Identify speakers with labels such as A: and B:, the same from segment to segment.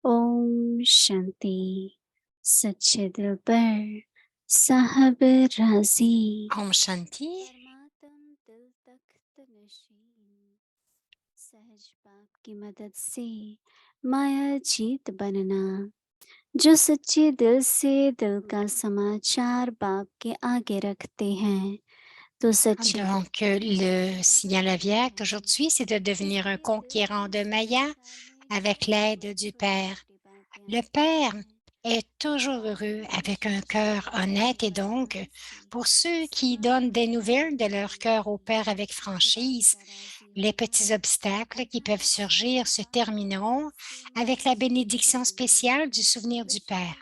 A: ओम शांति। सच्चे दिल पर साहब राजी,
B: Om Shanti.
A: परमात्म दिल तख्त नशीन, सहज बाप की मदद से माया जीत बनना। जो सच्चे दिल से दिल का समाचार बाप के आगे रखते हैं, तो सच्चे दिल
B: Donc, le signal aviaque aujourd'hui, c'est de devenir un
A: इसलिए दिल
B: conquérant
A: के
B: de Maya
A: समाचार में
B: avec l'aide du
A: छोटी
B: Père.
A: छोटी बातें
B: Le
A: आती
B: Père
A: हैं।
B: est toujours heureux avec un cœur honnête et donc, pour ceux qui donnent des nouvelles de leur cœur au Père avec franchise, les petits obstacles qui peuvent surgir se termineront avec la bénédiction spéciale du souvenir du Père.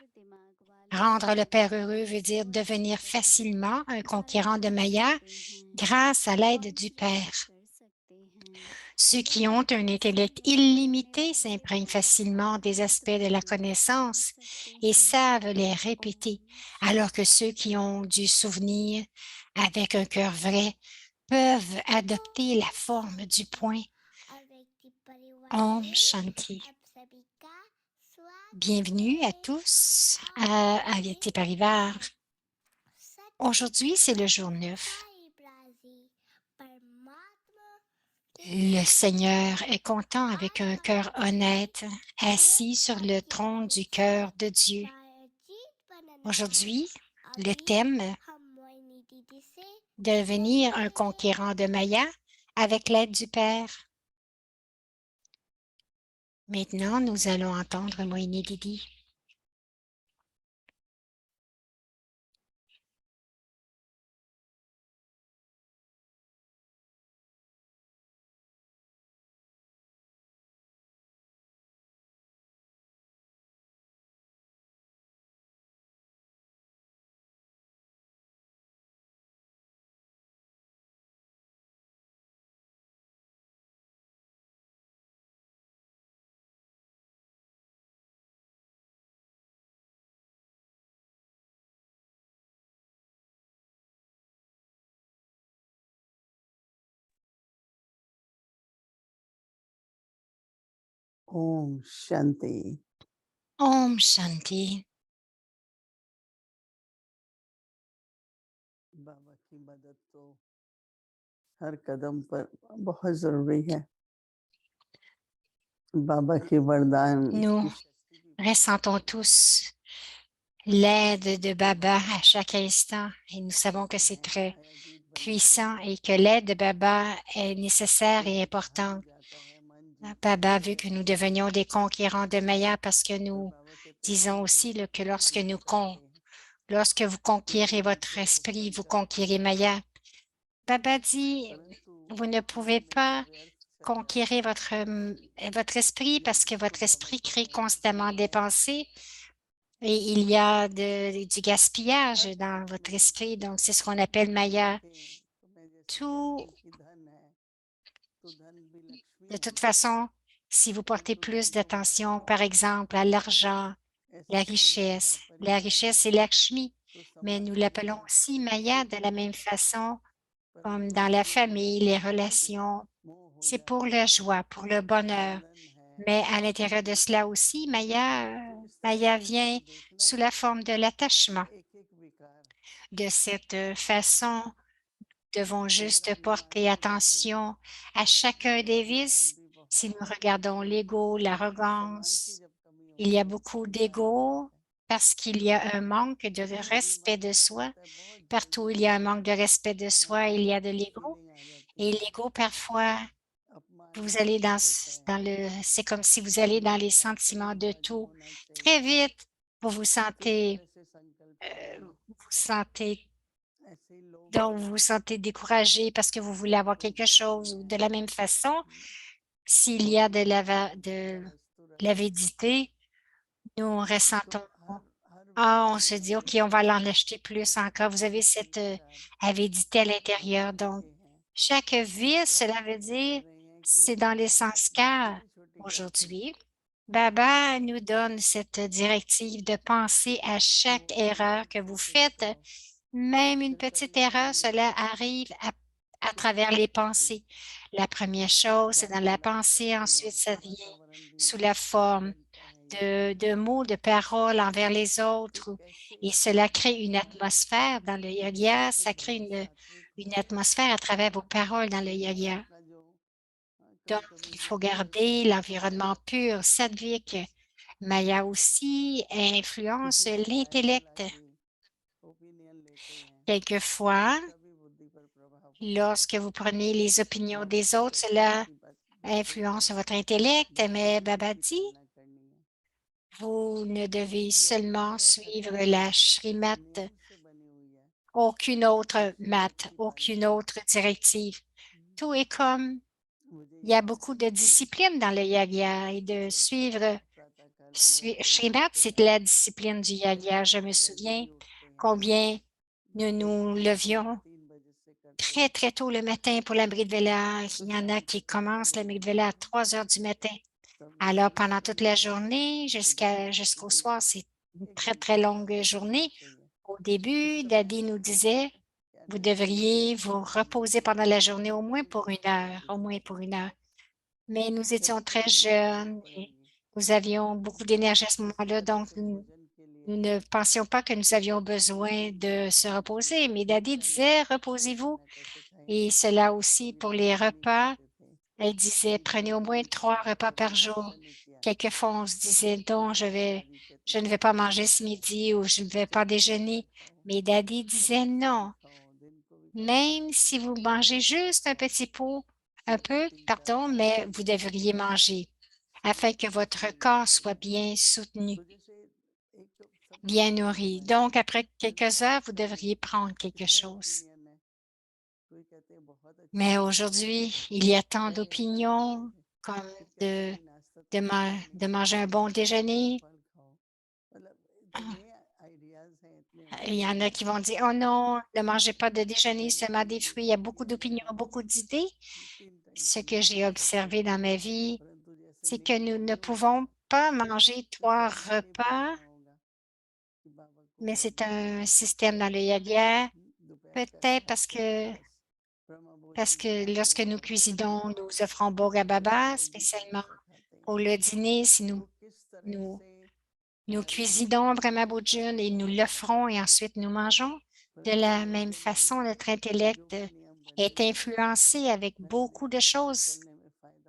B: Rendre le Père heureux veut dire devenir facilement un conquérant de Maya grâce à l'aide du Père. Ceux qui ont un intellect illimité s'imprègnent facilement des aspects de la connaissance et savent les répéter, alors que ceux qui ont du souvenir avec un cœur vrai peuvent adopter la forme du point. Om Shanti. Bienvenue à tous à Avyakti Parivar. Aujourd'hui, c'est le jour 9. Le Seigneur est content avec un cœur honnête, assis sur le trône du cœur de Dieu. Aujourd'hui, le thème devenir un conquérant de Maya avec l'aide du Père. Maintenant, nous allons entendre Moïni Didi.
C: Om Shanti.
B: Om Shanti.
C: बाबा की मदद तो हर कदम पर बहुत जरूरी है। बाबा के वरदान
B: Nous
C: की शक्ति भी बहुत
B: ressentons tous l'aide de Baba à chaque instant et nous savons que c'est très
C: Ajit बनने के
B: puissant
C: लिए
B: et que l'aide de Baba est nécessaire et
C: दिल हार
B: importante.
C: जाता है, मन जीत
B: Baba
C: लेता
B: veut
C: है।
B: que nous devenions des conquérants de Maya parce que
C: पर
B: nous
C: बाबा कहते हैं
B: disons
C: मन
B: aussi là, que
C: नहीं जीत सकते।
B: lorsque vous conquérez votre
C: तो वो
B: esprit,
C: बन
B: vous
C: जाता
B: conquérez
C: है,
B: Maya. Baba dit,
C: परंतु
B: vous ne pouvez
C: जीवन
B: pas
C: व्यर्थ चला
B: conquérir
C: जाता है।
B: votre esprit parce que
C: यही तो
B: votre
C: बाबा
B: esprit crée
C: समझाते
B: constamment des
C: हैं।
B: pensées et il y a du gaspillage
C: हर
B: dans
C: बात
B: votre
C: में
B: esprit. Donc, c'est ce qu'on appelle
C: हम
B: Maya.
C: देखें तो मैं जैसे कहता
B: Tout,
C: हूँ कि धन है तो धन भी लक्ष्मी
B: de
C: है,
B: toute façon, si vous portez
C: परंतु धन
B: plus
C: को बढ़ाना
B: d'attention, par
C: पड़ता है।
B: exemple, à l'argent,
C: ऐसे संबंध है,
B: la
C: परिवार
B: richesse,
C: है
B: c'est Lakshmi,
C: तो
B: mais nous
C: समाज में
B: l'appelons aussi Maya de
C: सुख
B: la
C: है,
B: même façon comme
C: परंतु
B: dans la
C: धन को
B: famille, les
C: बढ़ाने से
B: relations.
C: मोह हो
B: C'est pour
C: जाता
B: la
C: है,
B: joie, pour le bonheur.
C: बंधन है,
B: Mais à l'intérieur de
C: अशांति
B: cela
C: है।
B: aussi,
C: तो इस तरह
B: Maya
C: से हमें
B: vient
C: देखना
B: sous la
C: है
B: forme de l'attachement.
C: एक एक विकार
B: De cette façon, nous devons
C: मेरा
B: juste
C: मेरा
B: porter
C: ना देखें।
B: attention à chacun des
C: अहंकार
B: vices.
C: भी
B: Si
C: बहुत
B: nous
C: है,
B: regardons l'ego,
C: सम्मान की
B: l'arrogance,
C: जब कमी
B: il y
C: होती
B: a
C: है तो
B: beaucoup
C: गुस्सा आता
B: d'ego
C: है।
B: parce qu'il y a un manque de
C: जितनी बड़ी
B: respect
C: बात
B: de
C: भी
B: soi.
C: करता है बहुत
B: Partout
C: जल्दी
B: où il y a un manque de respect de soi, il y a de l'ego.
C: Feeling आ जाती
B: Et
C: है,
B: l'ego, parfois,
C: अपमान
B: vous allez
C: महसूस होता है,
B: c'est comme si vous allez dans les sentiments
C: वास्तविक
B: de
C: राजी
B: tout.
C: होना
B: Très
C: चाहिए।
B: vite, vous
C: तो इस तरह से संकल्प करें।
B: vous vous sentez,
C: ऐसे ही लोग
B: donc vous vous sentez découragé parce que vous voulez avoir
C: बन
B: quelque
C: जाते
B: chose. Ou de
C: हैं,
B: la même façon, s'il y a
C: भोजन रखें,
B: de
C: ऊंचा वस्तु रखें,
B: l'avidité, nous
C: तो
B: ressentons,
C: हर
B: ah, on
C: व्यक्ति
B: se dit, OK, on
C: मनुष्य
B: va l'en acheter plus encore. Vous avez
C: ऐसे
B: cette
C: विकार
B: avidité à
C: हमें
B: l'intérieur. Donc,
C: दिखते हैं।
B: chaque vice,
C: तो
B: cela
C: आप
B: veut
C: बाबा कह
B: dire,
C: रहे हैं कि
B: c'est dans les sens
C: ये
B: car.
C: छोटी छोटी गलती
B: Aujourd'hui, Baba nous donne cette directive de penser à
C: को
B: chaque erreur que vous
C: छोटे
B: faites.
C: से
B: Même une
C: फिर कभी
B: petite erreur,
C: कभी
B: cela arrive à travers les pensées. La première chose, c'est dans la
C: वार्तालाप
B: pensée,
C: करते
B: ensuite
C: हैं
B: ça
C: तो
B: vient
C: वातावरण भी
B: sous la forme.
C: बनता है,
B: de mots, de paroles envers les autres, et cela crée une atmosphère dans le yoga, ça crée une atmosphère à travers vos paroles dans le yoga. Donc, il faut garder l'environnement pur, sattvique. Maya aussi influence l'intellect. Quelquefois, lorsque vous prenez les opinions des autres, cela influence votre intellect, mais Baba dit, vous ne devez seulement suivre la Shrimat, aucune autre mat, aucune autre directive. Tout est comme, il y a beaucoup de discipline dans le yoga et de suivre. Shrimat, c'est la discipline du yoga. Je me souviens combien nous nous levions très, très tôt le matin pour l'Amrit Vela. Il y en a qui commencent l'Amrit Vela à 3 heures du matin. Alors, pendant toute la journée jusqu'au soir, c'est une très, très longue journée. Au début, Daddy nous disait, vous devriez vous reposer pendant la journée au moins pour 1 heure, au moins pour 1 heure. Mais nous étions très jeunes et nous avions beaucoup d'énergie à ce moment-là, donc nous ne pensions pas que nous avions besoin de se reposer. Mais Daddy disait, reposez-vous. Et cela aussi pour les repas. Elle disait, prenez au moins 3 repas par jour. Quelquefois, on se disait, non, je ne vais pas manger ce midi ou je ne vais pas déjeuner. Mais Daddy disait, non, même si vous mangez juste un peu, pardon, mais vous devriez manger afin que votre corps soit bien soutenu, bien nourri. Donc, après quelques heures, vous devriez prendre quelque chose. Mais aujourd'hui, il y a tant d'opinions comme de manger un bon déjeuner. Il y en a qui vont dire, oh non, ne mangez pas de déjeuner, seulement des fruits. Il y a beaucoup d'opinions, beaucoup d'idées. Ce que j'ai observé dans ma vie, c'est que nous ne pouvons pas manger 3 repas, mais c'est un système dans le yoga, peut-être parce que lorsque nous cuisinons, nous offrons Bhoga Baba, spécialement pour le dîner, si nous, nous cuisinons Brahma Bhojan et nous l'offrons et ensuite nous mangeons. De la même façon, notre intellect est influencé avec beaucoup de choses.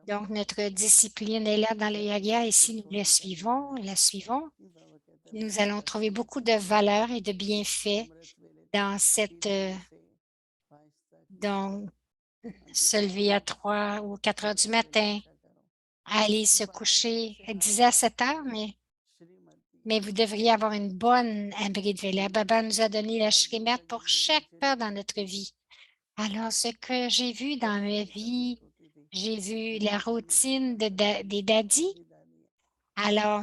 B: Donc, notre discipline est là dans le yoga et si nous la suivons, nous allons trouver beaucoup de valeurs et de bienfaits dans dans se lever à 3 ou 4 heures du matin, aller se coucher, elle disait à 7 heures, mais vous devriez avoir une bonne abri de Vela. Baba nous a donné la Shrimat pour chaque heure dans notre vie. Alors, ce que j'ai vu dans ma vie, j'ai vu la routine des daddies. Alors,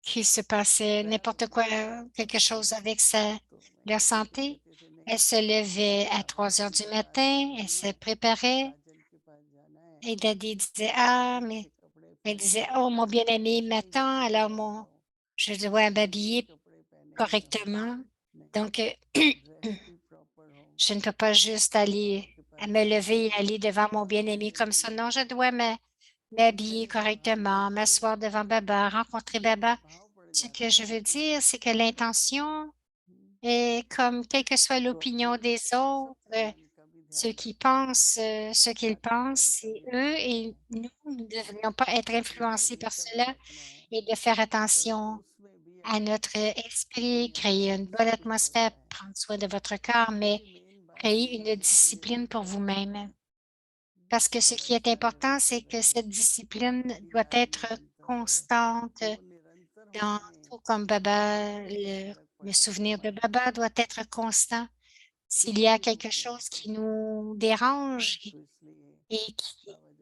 B: qu'il se passait n'importe quoi, quelque chose avec leur santé. Elle se levait à 3 heures du matin, elle se préparait et Daddy disait, ah, mais elle disait, oh, mon bien-aimé m'attend, alors je dois m'habiller correctement. Donc, je ne peux pas juste aller à me lever et aller devant mon bien-aimé comme ça. Non, je dois m'habiller correctement, m'asseoir devant Baba, rencontrer Baba. Ce que je veux dire, c'est que l'intention est comme, quelle que soit l'opinion des autres, ce qu'ils pensent, c'est eux et nous ne devrions pas être influencés par cela et de faire attention à notre esprit, créer une bonne atmosphère, prendre soin de votre corps, mais créer une discipline pour vous-même. Parce que ce qui est important, c'est que cette discipline doit être constante dans tout comme Baba, le souvenir de Baba doit être constant. S'il y a quelque chose qui nous dérange et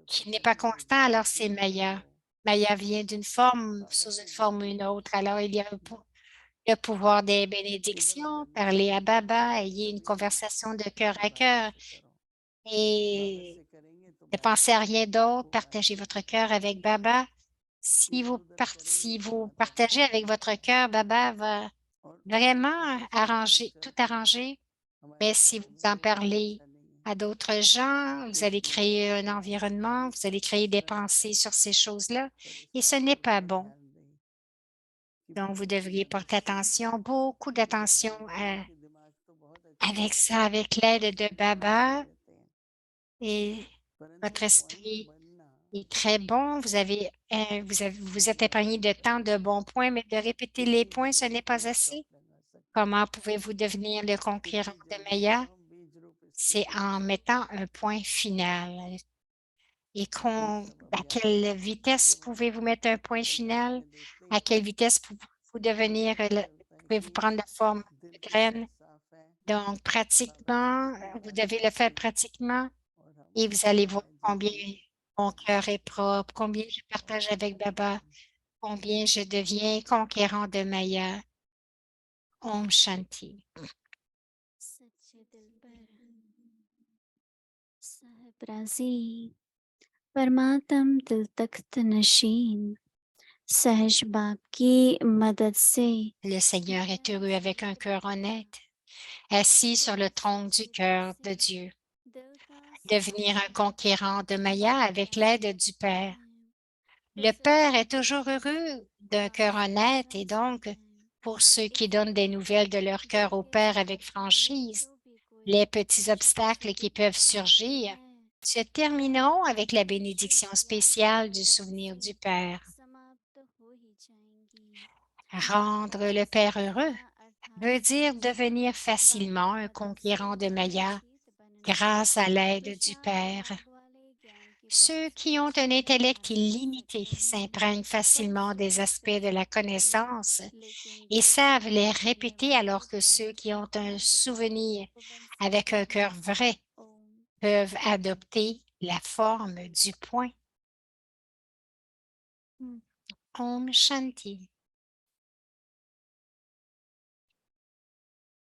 B: qui n'est pas constant, alors c'est Maya. Maya vient d'une forme sous une forme ou une autre. Alors, il y a le pouvoir des bénédictions, parler à Baba, ayez une conversation de cœur à cœur et ne pensez à rien d'autre, partagez votre cœur avec Baba. Si vous partagez avec votre cœur, Baba va vraiment tout arranger. Mais si vous en parlez à d'autres gens, vous allez créer un environnement, vous allez créer des pensées sur ces choses-là et ce n'est pas bon. Donc, vous devriez porter attention, beaucoup d'attention avec ça, avec l'aide de Baba et votre esprit est très bon. Vous êtes épargné de tant de bons points, mais de répéter les points, ce n'est pas assez. Comment pouvez-vous devenir le conquérant de Maya? C'est en mettant un point final. Et à quelle vitesse pouvez-vous mettre un point final? À quelle vitesse pouvez-vous pouvez-vous prendre la forme de graine? Donc, pratiquement, vous devez le faire pratiquement et vous allez voir combien mon cœur est propre, combien je partage avec Baba, combien je deviens conquérant de Maya. Om Shanti.
A: सच्चे दिल पर साहिब राजी परमात्म दिल तख्त नशीन सहज बाप की मदद से
B: Le Seigneur est heureux avec un cœur honnête, assis sur le trône du cœur de Dieu.
A: दिल का
B: Devenir un conquérant de Maya avec l'aide du Père.
A: तो
B: Le Père est
A: सच्चे दिल
B: toujours heureux d'un
A: बाप
B: cœur
A: की
B: honnête et
A: मदद से
B: donc, pour ceux qui donnent des nouvelles de leur
A: दिल
B: cœur au
A: के
B: Père avec
A: संकट में
B: franchise,
A: जो भी कोई
B: les petits
A: छोटे
B: obstacles
A: छोटे
B: qui peuvent
A: कष्ट होते
B: surgir
A: हैं
B: se termineront avec la
A: ईश्वर
B: bénédiction
A: की याद
B: spéciale
A: और
B: du
A: प्यार
B: souvenir
A: से
B: du Père.
A: समाप्त हो ही जाएंगी
B: Rendre le Père heureux
A: अर्थात
B: veut dire
A: सहज
B: devenir
A: बाप की
B: facilement un
A: मदद से
B: conquérant de Maya
A: अजीत बनना
B: grâce à l'aide du
A: विशाल
B: Père.
A: दिमाग वाले ज्ञान की
B: Ceux
A: पहुंच
B: qui
A: को
B: ont un
A: छूने
B: intellect
A: वाले
B: illimité
A: सकते हैं
B: s'imprègnent
A: पर
B: facilement des
A: सूरज
B: aspects
A: से
B: de la
A: सकते हैं
B: connaissance
A: लेकिन
B: et
A: दिल से
B: savent les
A: निकलने
B: répéter
A: वाले
B: alors que ceux
A: कर्म
B: qui ont un
A: अनंत काल
B: souvenir
A: तक बन
B: avec
A: सकते
B: un
A: हैं
B: cœur vrai
A: ओम
B: peuvent
A: शांति
B: adopter la forme du point. Om Shanti.